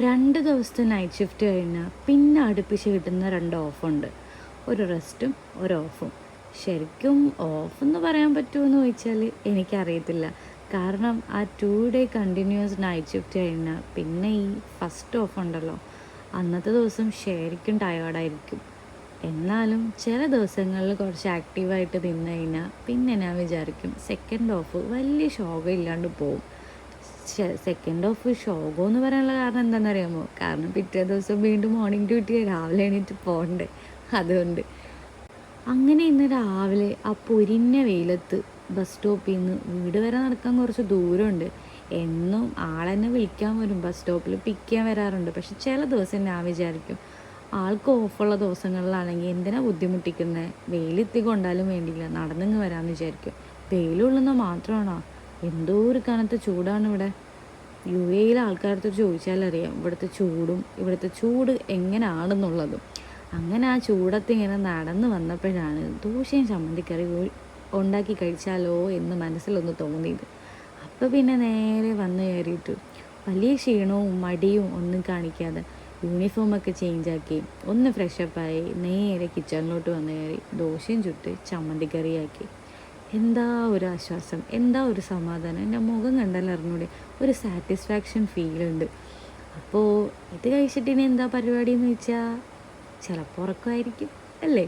2 ദിവസത്തെ night shift കഴിഞ്ഞാൽ പിന്നെ അടുപ്പിച്ച് കിട്ടുന്ന 2 ഓഫുണ്ട്. ഒരു റെസ്റ്റും ഒരു ഓഫും. ശരിക്കും ഓഫെന്ന് പറയാൻ പറ്റുമോയെന്ന് ചോദിച്ചാൽ എനിക്കറിയത്തില്ല. കാരണം ആ 2 ഡേ കണ്ടിന്യൂസ് നൈറ്റ് ഷിഫ്റ്റ് കഴിഞ്ഞാൽ പിന്നെ ഈ ഫസ്റ്റ് ഓഫ് ഉണ്ടല്ലോ, അന്നത്തെ ദിവസം ശരിക്കും ടയേർഡായിരിക്കും. എന്നാലും ചില ദിവസങ്ങളിൽ കുറച്ച് ആക്റ്റീവായിട്ട് നിന്ന് കഴിഞ്ഞാൽ പിന്നെ ഞാൻ വിചാരിക്കും സെക്കൻഡ് ഓഫ് വലിയ ശോകം ഇല്ലാണ്ട് പോവും. സെക്കൻഡ് ഓഫ് ശോകം എന്ന് പറയാനുള്ള കാരണം എന്താണെന്നറിയാമോ? കാരണം പിറ്റേ ദിവസം വീണ്ടും മോർണിംഗ് ഡ്യൂട്ടി രാവിലെ എണീറ്റ് പോകണ്ടേ, അതുകൊണ്ട്. അങ്ങനെ ഇന്ന് രാവിലെ ആ പൊരിഞ്ഞ വെയിലത്ത് ബസ് സ്റ്റോപ്പിൽ നിന്ന് വീട് വരെ നടക്കാൻ കുറച്ച് ദൂരമുണ്ട്. എന്നും ആളെന്നെ വിളിക്കാൻ വരും, ബസ് സ്റ്റോപ്പിൽ പിക്ക് ചെയ്യാൻ വരാറുണ്ട്. പക്ഷെ ചില ദിവസം ഞാൻ വിചാരിക്കും ആൾക്ക് ഓഫുള്ള ദിവസങ്ങളിലാണെങ്കിൽ എന്തിനാ ബുദ്ധിമുട്ടിക്കുന്നത്, വെയിലെത്തി കൊണ്ടാലും വേണ്ടിയില്ല, നടന്നിങ്ങ് വരാമെന്ന് വിചാരിക്കും. വെയിലുള്ളുന്ന മാത്രമാണോ, എന്തോ ഒരു കനത്ത ചൂടാണ് ഇവിടെ. UAEയിലെ ആൾക്കാരടുത്ത് ചോദിച്ചാലറിയാം ഇവിടുത്തെ ചൂട് എങ്ങനെയാണെന്നുള്ളതും. അങ്ങനെ ആ ചൂടത്ത് ഇങ്ങനെ നടന്ന് വന്നപ്പോഴാണ് ദോശയും ചമ്മന്തിക്കറി ഉണ്ടാക്കി കഴിച്ചാലോ എന്ന് മനസ്സിലൊന്ന് തോന്നിയത്. അപ്പോൾ പിന്നെ നേരെ വന്ന് കയറിയിട്ട് വലിയ ക്ഷീണവും മടിയും ഒന്നും കാണിക്കാതെ യൂണിഫോമൊക്കെ ചേഞ്ചാക്കി ഒന്ന് ഫ്രഷപ്പായി നേരെ കിച്ചണിലോട്ട് വന്ന് കയറി ദോശയും ചുട്ട് ചമ്മന്തിക്കറിയാക്കി. എന്താ ഒരു ആശ്വാസം, എന്താ ഒരു സമാധാനം. എൻ്റെ മുഖം കണ്ടാൽ അറിഞ്ഞൂടെ, ഒരു സാറ്റിസ്ഫാക്ഷൻ ഫീലുണ്ട്. അപ്പോൾ ഇത് കഴിച്ചിട്ട് ഇനി എന്താ പരിപാടി എന്ന് വെച്ചാൽ ചിലപ്പോൾ ഉറക്കമായിരിക്കും, അല്ലേ?